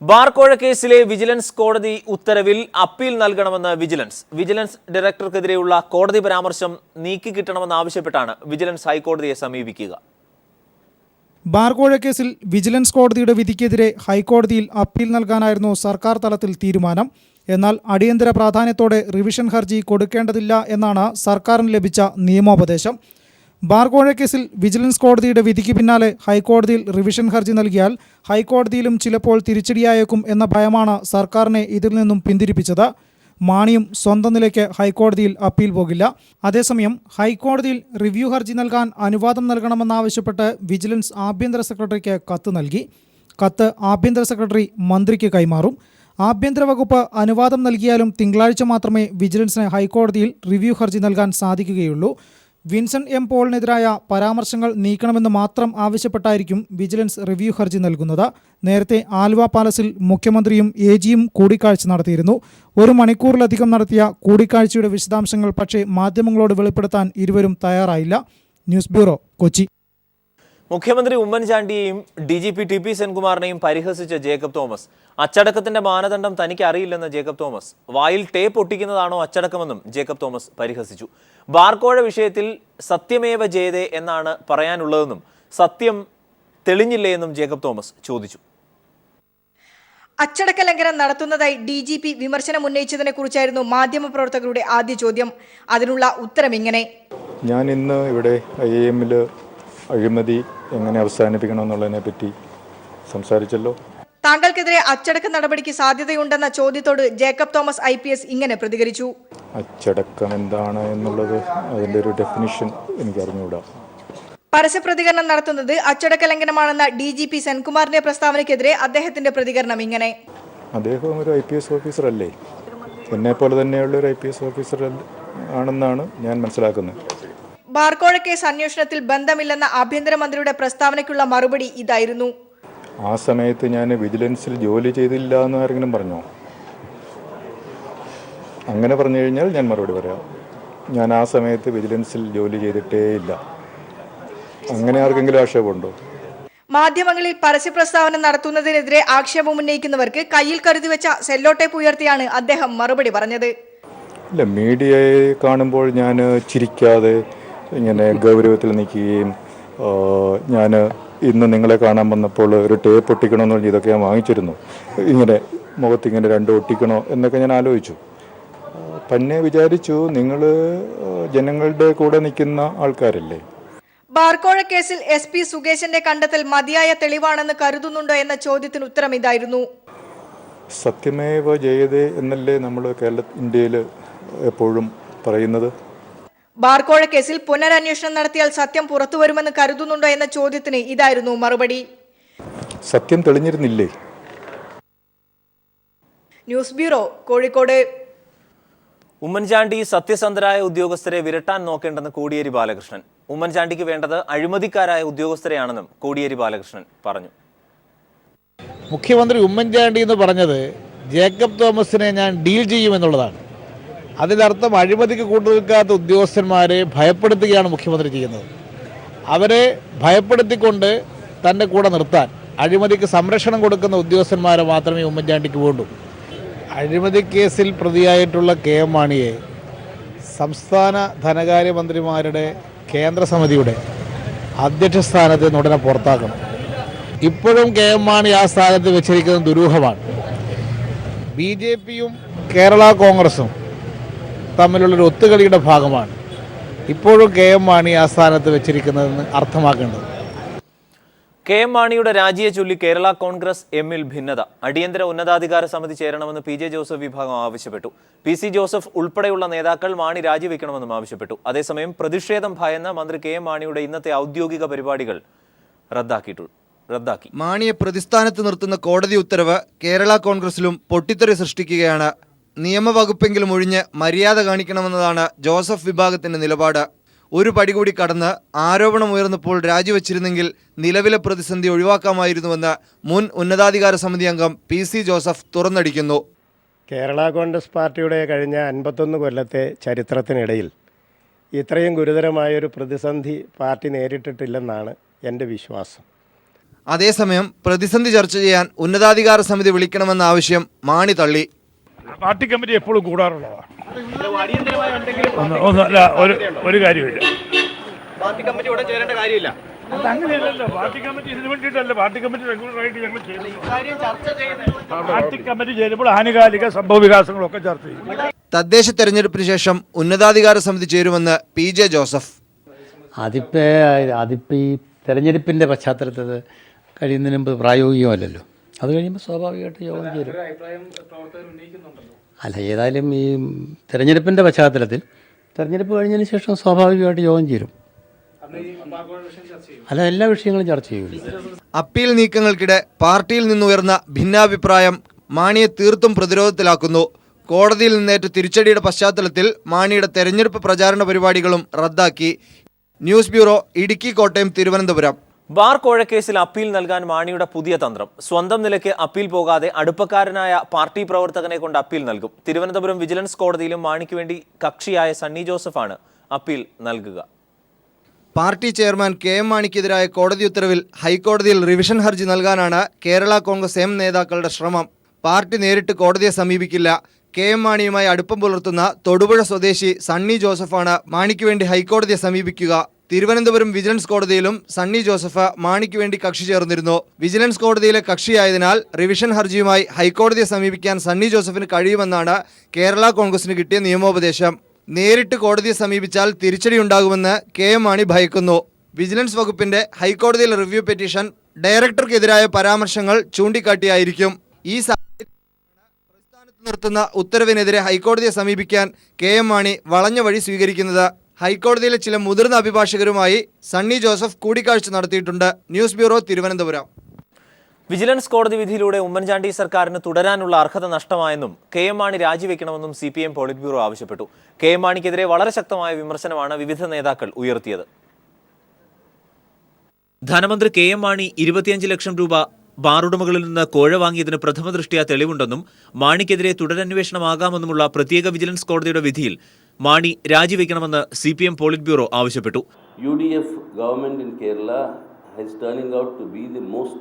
ബാർക്കോഴ കേസിലെ വിജിലൻസ് കോടതി ഉത്തരവിൽ അപ്പീൽ നൽകണമെന്ന് വിജിലൻസ് ഡയറക്ടർക്കെതിരെയുള്ള കോടതി പരാമർശം നീക്കിക്കിട്ടണമെന്നാവശ്യപ്പെട്ടാണ് വിജിലൻസ് ഹൈക്കോടതിയെ സമീപിക്കുക. ബാർക്കോഴ കേസിൽ വിജിലൻസ് കോടതിയുടെ വിധിക്കെതിരെ ഹൈക്കോടതിയിൽ അപ്പീൽ നൽകാനായിരുന്നു സർക്കാർ തലത്തിൽ തീരുമാനം. എന്നാൽ അടിയന്തര പ്രാധാന്യത്തോടെ റിവിഷൻ ഹർജി കൊടുക്കേണ്ടതില്ല എന്നാണ് സർക്കാരിന് ലഭിച്ച നിയമോപദേശം. ബാർക്കോഴ കേസിൽ വിജിലൻസ് കോടതിയുടെ വിധിക്ക് പിന്നാലെ ഹൈക്കോടതിയിൽ റിവിഷൻ ഹർജി നൽകിയാൽ ഹൈക്കോടതിയിലും ചിലപ്പോൾ തിരിച്ചടിയായേക്കും എന്ന ഭയമാണ് സർക്കാരിനെ ഇതിൽ നിന്നും പിന്തിരിപ്പിച്ചത്. മാണിയും സ്വന്തം നിലയ്ക്ക് ഹൈക്കോടതിയിൽ അപ്പീൽ പോകില്ല. അതേസമയം ഹൈക്കോടതിയിൽ റിവ്യൂ ഹർജി നൽകാൻ അനുവാദം നൽകണമെന്നാവശ്യപ്പെട്ട് വിജിലൻസ് ആഭ്യന്തര സെക്രട്ടറിക്ക് കത്ത് നൽകി. കത്ത് ആഭ്യന്തര സെക്രട്ടറി മന്ത്രിക്ക് കൈമാറും. ആഭ്യന്തര വകുപ്പ് അനുവാദം നൽകിയാലും തിങ്കളാഴ്ച മാത്രമേ വിജിലൻസിന് ഹൈക്കോടതിയിൽ റിവ്യൂ ഹർജി നൽകാൻ സാധിക്കുകയുള്ളൂ. വിൻസെന്റ് എം പോളിനെതിരായ പരാമർശങ്ങൾ നീക്കണമെന്ന് മാത്രം ആവശ്യപ്പെട്ടായിരിക്കും വിജിലൻസ് റിവ്യൂ ഹർജി നൽകുന്നത്. നേരത്തെ ആലുവ പാലസിൽ മുഖ്യമന്ത്രിയും എജിയും കൂടിക്കാഴ്ച നടത്തിയിരുന്നു. 1 മണിക്കൂറിലധികം നടത്തിയ കൂടിക്കാഴ്ചയുടെ വിശദാംശങ്ങൾ പക്ഷേ മാധ്യമങ്ങളോട് വെളിപ്പെടുത്താൻ ഇരുവരും തയ്യാറായില്ല. News bureau, Kochi. മുഖ്യമന്ത്രി ഉമ്മൻചാണ്ടിയെയും DGP TP സെൻകുമാറിനെയും പരിഹസിച്ച ജേക്കബ് തോമസ്. അച്ചടക്കത്തിന്റെ മാനദണ്ഡം തനിക്ക് അറിയില്ലെന്ന് ജേക്കബ് തോമസ്. വായിൽ ടേപ്പ് ഒട്ടിക്കുന്നതാണോ അച്ചടക്കമെന്നും ജേക്കബ് തോമസ് പരിഹസിച്ചു. ബാർക്കോഴ വിഷയത്തിൽ സത്യമേവ ജയതേ എന്നാണ് പറയാനുള്ളതെന്നും സത്യം തെളിഞ്ഞില്ലേ എന്നും ജേക്കബ് തോമസ് ചോദിച്ചു. അച്ചടക്ക ലംഘനം നടത്തുന്നതായി DGP വിമർശനം ഉന്നയിച്ചതിനെ കുറിച്ചായിരുന്നു മാധ്യമപ്രവർത്തകരുടെ ആദ്യ ചോദ്യം. അതിനുള്ള ഉത്തരം ഇങ്ങനെ: ഞാൻ ഇന്ന് ഇവിടെ IIM അഴിമതി എങ്ങനെ അവസാനിപ്പിക്കണമെന്നുള്ളതിനെ പറ്റി സംസാരിച്ചല്ലോ. താങ്കൾക്കെതിരെ അച്ചടക്ക നടപടിക്ക് സാധ്യതയുണ്ടെന്ന ചോദ്യത്തോട് ജേക്കബ് തോമസ് IPS ഇങ്ങനെ പ്രതികരിച്ചു: അച്ചടക്കം എന്താണ് എന്നുള്ളത് അതിൻ്റെ ഒരു ഡെഫിനിഷൻ എനിക്ക് അറിഞ്ഞുകൂടാ. പരസ്യപ്രതികരണം നടത്തുന്നത് അച്ചടക്ക ലംഘനമാണെന്ന DGP സെൻകുമാറിന്റെ പ്രസ്താവനയ്ക്കെതിരെ അദ്ദേഹത്തിന്റെ പ്രതികരണം ഇങ്ങനെ: അദ്ദേഹം ഒരു IPS ഓഫീസർ അല്ലേ, എന്നെപ്പോലെ തന്നെയുള്ള ഒരു IPS ഓഫീസർ ആണെന്നാണ് ഞാൻ മനസ്സിലാക്കുന്നത്. ബാർക്കോഴ കേസ് അന്വേഷണത്തിൽ ബന്ധമില്ലെന്ന ആഭ്യന്തരമന്ത്രിയുടെ പ്രസ്താവനയ്ക്കുള്ള മറുപടി ഇതായിരുന്നു: ആ സമയത്ത് ഞാൻ വിജിലൻസിൽ ജോലി ചെയ്തില്ല എന്ന് ആരെങ്കിലും പറഞ്ഞോ? അങ്ങനെ പറഞ്ഞു കഴിഞ്ഞാൽ ഞാൻ മറുപടി പറയാം. ഞാൻ ആ സമയത്ത് വിജിലൻസിൽ ജോലി ചെയ്തിട്ടേ ഇല്ല. അങ്ങനെ ആർക്കെങ്കിലും ആക്ഷേപമുണ്ടോ? മാധ്യമങ്ങളിൽ പരസ്യ പ്രസ്താവന നടത്തുന്നതിനെതിരെ ആക്ഷേപം ഉന്നയിക്കുന്നവർക്ക് കയ്യിൽ കരുതി വെച്ച സെല്ലോ ടേപ്പ് ഉയർത്തിയാണ് അദ്ദേഹം മറുപടി പറഞ്ഞത്. ഇല്ല, മീഡിയയെ കാണുമ്പോൾ ഞാൻ ചിരിക്കാതെ ഇങ്ങനെ ഗൗരവത്തിൽ നിൽക്കുകയും, ഞാൻ ഇന്ന് നിങ്ങളെ കാണാൻ വന്നപ്പോൾ ഒരു ടേപ്പ് ഒട്ടിക്കണമെന്ന് പറഞ്ഞ് ഇതൊക്കെ ഞാൻ വാങ്ങിച്ചിരുന്നു, ഇങ്ങനെ മുഖത്തിങ്ങനെ 2 ഒട്ടിക്കണോ എന്നൊക്കെ ഞാൻ ആലോചിച്ചു. പിന്നെ വിചാരിച്ചു, നിങ്ങൾ ജനങ്ങളുടെ കൂടെ നിൽക്കുന്ന ആൾക്കാരല്ലേ. ബാർക്കോഴ കേസിൽ SP സുകേശന്റെ കണ്ടെത്തൽ മതിയായ തെളിവാണെന്ന് കരുതുന്നുണ്ടോ എന്ന ചോദ്യത്തിന് ഉത്തരം ഇതായിരുന്നു: സത്യമേവ ജയതേ എന്നല്ലേ നമ്മൾ ഇന്ത്യയിൽ എപ്പോഴും പറയുന്നത്. ബാർക്കോഴ കേസിൽ പുനരന്വേഷണം നടത്തിയാൽ സത്യം പുറത്തുവരുമെന്ന് കരുതുന്നുണ്ടോ എന്ന ചോദ്യത്തിന് ഇതായിരുന്നു മറുപടി. സത്യം തെളിഞ്ഞിരുന്നില്ലേ? News bureau, Kozhikode. ഉമ്മൻചാണ്ടി സത്യസന്ധരായ ഉദ്യോഗസ്ഥരെ വിരട്ടാൻ നോക്കേണ്ടെന്ന് കോടിയേരി ബാലകൃഷ്ണൻ. ഉമ്മൻചാണ്ടിക്ക് വേണ്ടത് അഴിമതിക്കാരായ ഉദ്യോഗസ്ഥരെയാണെന്നും കോടിയേരി ബാലകൃഷ്ണൻ പറഞ്ഞു. മുഖ്യമന്ത്രി ഉമ്മൻചാണ്ടി എന്ന് പറഞ്ഞത് ജേക്കബ് തോമസിനെ ഞാൻ ഡീൽ ചെയ്യുമെന്നുള്ളതാണ്. അതിനർത്ഥം അഴിമതിക്ക് കൂട്ടുനിൽക്കാത്ത ഉദ്യോഗസ്ഥന്മാരെ ഭയപ്പെടുത്തുകയാണ് മുഖ്യമന്ത്രി ചെയ്യുന്നത്. അവരെ ഭയപ്പെടുത്തിക്കൊണ്ട് തൻ്റെ കൂടെ നിർത്താൻ അഴിമതിക്ക് സംരക്ഷണം കൊടുക്കുന്ന ഉദ്യോഗസ്ഥന്മാരെ മാത്രമേ ഉമ്മൻചാണ്ടിക്ക് വേണ്ടൂ. അഴിമതി കേസിൽ പ്രതിയായിട്ടുള്ള KM മാണിയെ സംസ്ഥാന ധനകാര്യമന്ത്രിമാരുടെ കേന്ദ്ര സമിതിയുടെ അധ്യക്ഷ സ്ഥാനത്ത് നിന്ന് ഉടനെ പുറത്താക്കണം. ഇപ്പോഴും KM മാണി ആ സ്ഥാനത്ത് വെച്ചിരിക്കുന്നത് ദുരൂഹമാണ്. BJPയും കേരള കോൺഗ്രസും തമ്മിലുള്ളൊരു ഒത്തുകളിയുടെ ഭാഗമാണ് ഇപ്പോഴും KM മാണി ആ സ്ഥാനത്ത് വെച്ചിരിക്കുന്നതെന്ന് അർത്ഥമാക്കേണ്ടത്. KM മാണിയുടെ രാജിയെ ചൊല്ലി കേരള കോൺഗ്രസ് എമ്മിൽ ഭിന്നത. അടിയന്തര ഉന്നതാധികാര സമിതി ചേരണമെന്ന് PJ ജോസഫ് വിഭാഗം ആവശ്യപ്പെട്ടു. PC ജോസഫ് ഉൾപ്പെടെയുള്ള നേതാക്കൾ മാണി രാജിവെക്കണമെന്നും ആവശ്യപ്പെട്ടു. അതേസമയം പ്രതിഷേധം ഭയന്ന മന്ത്രി KM മാണിയുടെ ഇന്നത്തെ ഔദ്യോഗിക പരിപാടികൾ റദ്ദാക്കി. മാണിയെ പ്രതിസ്ഥാനത്ത് നിർത്തുന്ന കോടതി ഉത്തരവ് കേരള കോൺഗ്രസിലും പൊട്ടിത്തെറി സൃഷ്ടിക്കുകയാണ്. നിയമവകുപ്പെങ്കിലും ഒഴിഞ്ഞ് മര്യാദ കാണിക്കണമെന്നതാണ് ജോസഫ് വിഭാഗത്തിന്റെ നിലപാട്. ഒരു പടി കൂടി കടന്ന് ആരോപണം ഉയർന്നപ്പോൾ രാജിവെച്ചിരുന്നെങ്കിൽ നിലവിലെ പ്രതിസന്ധി ഒഴിവാക്കാമായിരുന്നുവെന്ന് മുൻ ഉന്നതാധികാര സമിതി അംഗം PC ജോസഫ് തുറന്നടിക്കുന്നു. കേരള കോൺഗ്രസ് പാർട്ടിയുടെ കഴിഞ്ഞ 51 കൊല്ലത്തെ ചരിത്രത്തിനിടയിൽ ഇത്രയും ഗുരുതരമായൊരു പ്രതിസന്ധി പാർട്ടി നേരിട്ടിട്ടില്ലെന്നാണ് എൻ്റെ വിശ്വാസം. അതേസമയം പ്രതിസന്ധി ചർച്ച ചെയ്യാൻ ഉന്നതാധികാര സമിതി വിളിക്കണമെന്ന ആവശ്യം മാണി തള്ളി. പാർട്ടി കമ്മിറ്റി എപ്പോഴും കൂടാറുള്ളതാണ്. ഒന്നല്ല, ഒരു കാര്യമില്ല. പാർട്ടി കമ്മിറ്റി ഇവിടെ ചേരേണ്ട കാര്യമില്ല. അങ്ങനെയല്ലല്ലോ, പാർട്ടി കമ്മിറ്റി ഇതിനു വേണ്ടിയിട്ടല്ല. പാർട്ടി കമ്മിറ്റി റെഗുലറായിട്ട് ഞങ്ങൾ പാർട്ടി കമ്മിറ്റി ചേരുമ്പോൾ ആനുകാലിക സംഭവ വികാസങ്ങളൊക്കെ ചർച്ച ചെയ്യും. തദ്ദേശ തെരഞ്ഞെടുപ്പിന് ശേഷം ഉന്നതാധികാര സമിതി ചേരുമെന്ന് PJ ജോസഫ്. അതിപ്പോൾ ഈ തെരഞ്ഞെടുപ്പിൻ്റെ പശ്ചാത്തലത്തിൽ കഴിയുന്നതിന് മുമ്പ് പ്രായോഗികമല്ലല്ലോ. അത് കഴിയുമ്പോൾ സ്വാഭാവികമായിട്ട് യോഗം ചേരും. അല്ല, ഏതായാലും ഈ തെരഞ്ഞെടുപ്പിൻ്റെ പശ്ചാത്തലത്തിൽ തെരഞ്ഞെടുപ്പ് കഴിഞ്ഞതിന് ശേഷം സ്വാഭാവികമായിട്ട് യോഗം ചേരും. അല്ല, എല്ലാ വിഷയങ്ങളും ചർച്ച ചെയ്യും. അപ്പീൽ നീക്കങ്ങൾക്കിടെ പാർട്ടിയിൽ നിന്നുയർന്ന ഭിന്നാഭിപ്രായം മാണിയെ തീർത്തും പ്രതിരോധത്തിലാക്കുന്നു. കോടതിയിൽ നിന്നേറ്റ തിരിച്ചടിയുടെ പശ്ചാത്തലത്തിൽ മാണിയുടെ തെരഞ്ഞെടുപ്പ് പ്രചാരണ പരിപാടികളും റദ്ദാക്കി. News bureau, Idukki, Kottayam, Thiruvananthapuram. Bar കോഴക്കേസിൽ അപ്പീൽ നൽകാൻ മാണിയുടെ പുതിയ തന്ത്രം. സ്വന്തം നിലയ്ക്ക് അപ്പീൽ പോകാതെ അടുപ്പക്കാരനായ പാർട്ടി പ്രവർത്തകനെ കൊണ്ട് അപ്പീൽ നൽകും. തിരുവനന്തപുരം വിജിലൻസ് കോടതിയിലും മാണിക്ക് വേണ്ടി കക്ഷിയായ സണ്ണി ജോസഫാണ് അപ്പീൽ നൽകുക. പാർട്ടി ചെയർമാൻ KM മാണിക്കെതിരായ കോടതി ഉത്തരവിൽ ഹൈക്കോടതിയിൽ റിവിഷൻ ഹർജി നൽകാനാണ് കേരള കോൺഗ്രസ് M നേതാക്കളുടെ ശ്രമം. പാർട്ടി നേരിട്ട് കോടതിയെ സമീപിക്കില്ല. KM മാണിയുമായി അടുപ്പം പുലർത്തുന്ന തൊടുപുഴ സ്വദേശി സണ്ണി ജോസഫാണ് മാണിക്ക് വേണ്ടി ഹൈക്കോടതിയെ സമീപിക്കുക. തിരുവനന്തപുരം വിജിലൻസ് കോടതിയിലും സണ്ണി ജോസഫ് മാണിക്ക് വേണ്ടി കക്ഷി ചേർന്നിരുന്നു. വിജിലൻസ് കോടതിയിലെ കക്ഷിയായതിനാൽ റിവിഷൻ ഹർജിയുമായി ഹൈക്കോടതിയെ സമീപിക്കാൻ സണ്ണി ജോസഫിന് കഴിയുമെന്നാണ് കേരള കോൺഗ്രസിന് കിട്ടിയ നിയമോപദേശം. നേരിട്ട് കോടതിയെ സമീപിച്ചാൽ തിരിച്ചടിയുണ്ടാകുമെന്ന് KM മാണി ഭയക്കുന്നു. വിജിലൻസ് വകുപ്പിന്റെ ഹൈക്കോടതിയിൽ റിവ്യൂ പെറ്റീഷൻ ഡയറക്ടർക്കെതിരായ പരാമർശങ്ങൾ ചൂണ്ടിക്കാട്ടിയായിരിക്കും. ഈ പ്രസ്ഥാനത്ത് നിർത്തുന്ന ഉത്തരവിനെതിരെ ഹൈക്കോടതിയെ സമീപിക്കാൻ KM മാണി വളഞ്ഞ വഴി സ്വീകരിക്കുന്നത്. ഹൈക്കോടതിയിലെ ചില മുതിർന്ന അഭിഭാഷകരുമായി സണ്ണി ജോസഫ് കൂടിക്കാഴ്ച നടത്തിയിട്ടുണ്ട്. News bureau, Thiruvananthapuram. വിജിലൻസ് കോടതി വിധിയിലൂടെ ഉമ്മൻചാണ്ടി സർക്കാരിന് തുടരാനുള്ള അർഹത നഷ്ടമായെന്നും KM മാണി രാജിവെക്കണമെന്നും CPM പോളിറ്റ് ബ്യൂറോ ആവശ്യപ്പെട്ടു. KM മാണിക്കെതിരെ വളരെ ശക്തമായ വിമർശനമാണ് വിവിധ നേതാക്കൾ ഉയർത്തിയത്. ധനമന്ത്രി KM മാണി 25 ലക്ഷം രൂപ ബാറുടമകളിൽ നിന്ന് കോഴ വാങ്ങിയതിന് പ്രഥമ ദൃഷ്ട്യാ തെളിവുണ്ടെന്നും മാണിക്കെതിരെ തുടരന്വേഷണമാകാമെന്നുമുള്ള പ്രത്യേക വിജിലൻസ് കോടതിയുടെ വിധിയിൽ മാണി രാജിവെക്കണമെന്ന് CPM പോളിറ്റ് ബ്യൂറോ ആവശ്യപ്പെട്ടു. UDF government in Kerala is turning out to be the most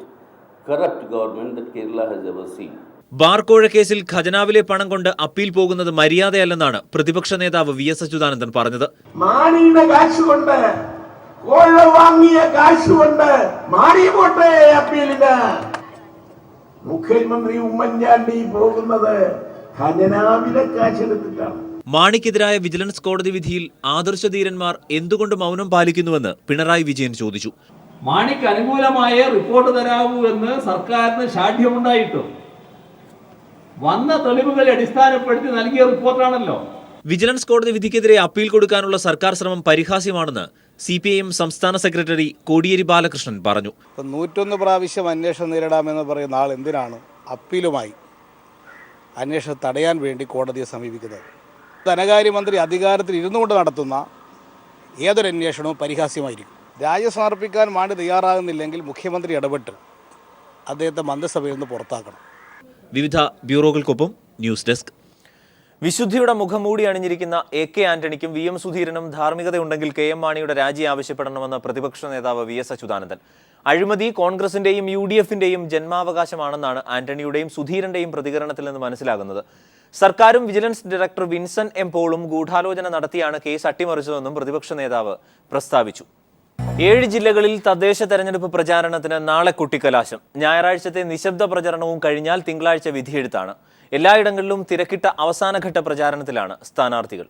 corrupt government that Kerala has ever seen. Bar കോഴ കേസിൽ ഖജനാവിലെ പണം കൊണ്ട് അപ്പീൽ പോകുന്നത് മര്യാദയല്ലെന്നാണ് പ്രതിപക്ഷ നേതാവ് VS അച്യുതാനന്ദൻ പറഞ്ഞത്. മാണിയുടെ കാശ് കൊണ്ട്, കോഴ വാങ്ങിയ കാശ് കൊണ്ട് മാണി പോട്ടെ അപ്പീലിന്. മുഖ്യമന്ത്രി ഉമ്മൻചാണ്ടി പോകുന്നത് ഖജനാവിലെ കാശെടുത്തിട്ടാണ്. മാണിക്കെതിരായ വിജിലൻസ് കോടതി വിധിയിൽ ആദർശധീരന്മാർ എന്തുകൊണ്ട് മൗനം പാലിക്കുന്നുവെന്ന് പിണറായി വിജയൻ ചോദിച്ചു. മാണിക്ക് അനുകൂലമായ റിപ്പോർട്ട് തരാവൂ എന്ന് സർക്കാരിന് ശാഠ്യമുണ്ടായിട്ടും വന്ന തെളിവുകളെ അടിസ്ഥാനപ്പെടുത്തി നൽകിയ റിപ്പോർട്ടാണല്ലോ. വിജിലൻസ് കോടതി വിധിക്കെതിരെ അപ്പീൽ കൊടുക്കാനുള്ള സർക്കാർ ശ്രമം പരിഹാസ്യമാണെന്ന് CPIM സംസ്ഥാന സെക്രട്ടറി കോടിയേരി ബാലകൃഷ്ണൻ പറഞ്ഞു. 101 പ്രാവശ്യം അന്വേഷണം നേരിടാമെന്ന് പറയുന്ന ആൾ എന്തിനാണ് അപ്പീലുമായി അന്വേഷണം തടയാൻ വേണ്ടി കോടതിയെ സമീപിക്കുന്നത്? ധനകാര്യമന്ത്രി അധികാരത്തിൽ ഇരുന്നുകൊണ്ട് നടത്തുന്ന ഏതൊരു അന്വേഷണവും പരിഹാസ്യമായിരിക്കും. രാജി സമർപ്പിക്കാൻ മാണി തയ്യാറാകുന്നില്ലെങ്കിൽ മുഖ്യമന്ത്രി ഇടപെട്ട് അദ്ദേഹത്തെ മന്ത്രിസഭയിൽ നിന്ന് പുറത്താക്കണം. വിവിധ ബ്യൂറോകൾക്കൊപ്പം ന്യൂസ് ഡെസ്ക്. വിശുദ്ധിയുടെ മുഖംമൂടി അണിഞ്ഞിരിക്കുന്ന AK ആന്റണിക്കും VM സുധീരനും ധാർമ്മികതയുണ്ടെങ്കിൽ KM മാണിയുടെ രാജി ആവശ്യപ്പെടണമെന്ന് പ്രതിപക്ഷ നേതാവ് VS അച്യുതാനന്ദൻ. അഴിമതി കോൺഗ്രസിന്റെയും UDFന്റെയും ജന്മാവകാശമാണെന്നാണ് ആന്റണിയുടെയും സുധീരന്റെയും പ്രതികരണത്തിൽ നിന്ന് മനസ്സിലാകുന്നത്. സർക്കാരും വിജിലൻസ് ഡയറക്ടർ വിൻസൻ M പോളും ഗൂഢാലോചന നടത്തിയാണ് കേസ് അട്ടിമറിച്ചതെന്നും പ്രതിപക്ഷ നേതാവ് പ്രസ്താവിച്ചു. 7 ജില്ലകളിൽ തദ്ദേശ തെരഞ്ഞെടുപ്പ് പ്രചാരണത്തിന് നാളെ കൊട്ടിക്കലാശം. ഞായറാഴ്ചത്തെ നിശബ്ദ പ്രചരണവും കഴിഞ്ഞാൽ തിങ്കളാഴ്ച വിധിയെഴുത്താണ്. എല്ലായിടങ്ങളിലും തിരക്കിട്ട അവസാനഘട്ട പ്രചാരണത്തിലാണ് സ്ഥാനാർത്ഥികൾ.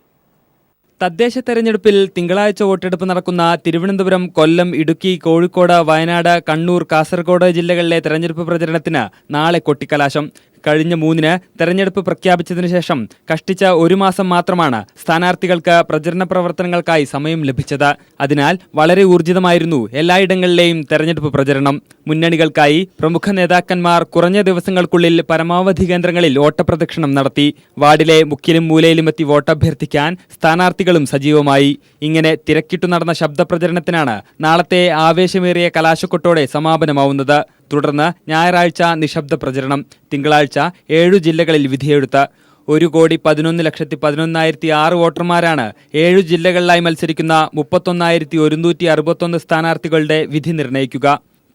തദ്ദേശ തെരഞ്ഞെടുപ്പിൽ തിങ്കളാഴ്ച വോട്ടെടുപ്പ് നടക്കുന്ന തിരുവനന്തപുരം, കൊല്ലം, ഇടുക്കി, കോഴിക്കോട്, വയനാട്, കണ്ണൂർ, കാസർഗോഡ് ജില്ലകളിലെ തെരഞ്ഞെടുപ്പ് പ്രചരണത്തിന് നാളെ കൊട്ടിക്കലാശം. കഴിഞ്ഞ 3-ന് തെരഞ്ഞെടുപ്പ് പ്രഖ്യാപിച്ചതിനു ശേഷം കഷ്ടിച്ച 1 മാസം മാത്രമാണ് സ്ഥാനാർത്ഥികൾക്ക് പ്രചരണ പ്രവർത്തനങ്ങൾക്കായി സമയം ലഭിച്ചത്. അതിനാൽ വളരെ ഊർജിതമായിരുന്നു എല്ലായിടങ്ങളിലെയും തെരഞ്ഞെടുപ്പ് പ്രചരണം. മുന്നണികൾക്കായി പ്രമുഖ നേതാക്കന്മാർ കുറഞ്ഞ ദിവസങ്ങൾക്കുള്ളിൽ പരമാവധി കേന്ദ്രങ്ങളിൽ ഓട്ടപ്രദക്ഷിണം നടത്തി. വാർഡിലെ മുക്കിലും മൂലയിലുമെത്തി വോട്ടഭ്യർത്ഥിക്കാൻ സ്ഥാനാർത്ഥികളും സജീവമായി. ഇങ്ങനെ തിരക്കിട്ടു നടന്ന ശബ്ദപ്രചരണത്തിനാണ് നാളത്തെ ആവേശമേറിയ കലാശക്കൊട്ടോടെ സമാപനമാവുന്നത്. തുടർന്ന് ഞായറാഴ്ച നിശബ്ദ പ്രചരണം. തിങ്കളാഴ്ച 7 ജില്ലകളിൽ വിധിയെഴുത്ത്. 1,11,11,006 വോട്ടർമാരാണ് 7 ജില്ലകളിലായി മത്സരിക്കുന്ന 31,161 സ്ഥാനാർത്ഥികളുടെ വിധി നിർണ്ണയിക്കുക.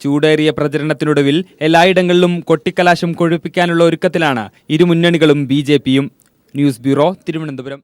ചൂടേറിയ പ്രചരണത്തിനൊടുവിൽ എല്ലായിടങ്ങളിലും കൊട്ടിക്കലാശം കൊഴുപ്പിക്കാനുള്ള ഒരുക്കത്തിലാണ് ഇരു മുന്നണികളും BJPയും. News bureau, Thiruvananthapuram.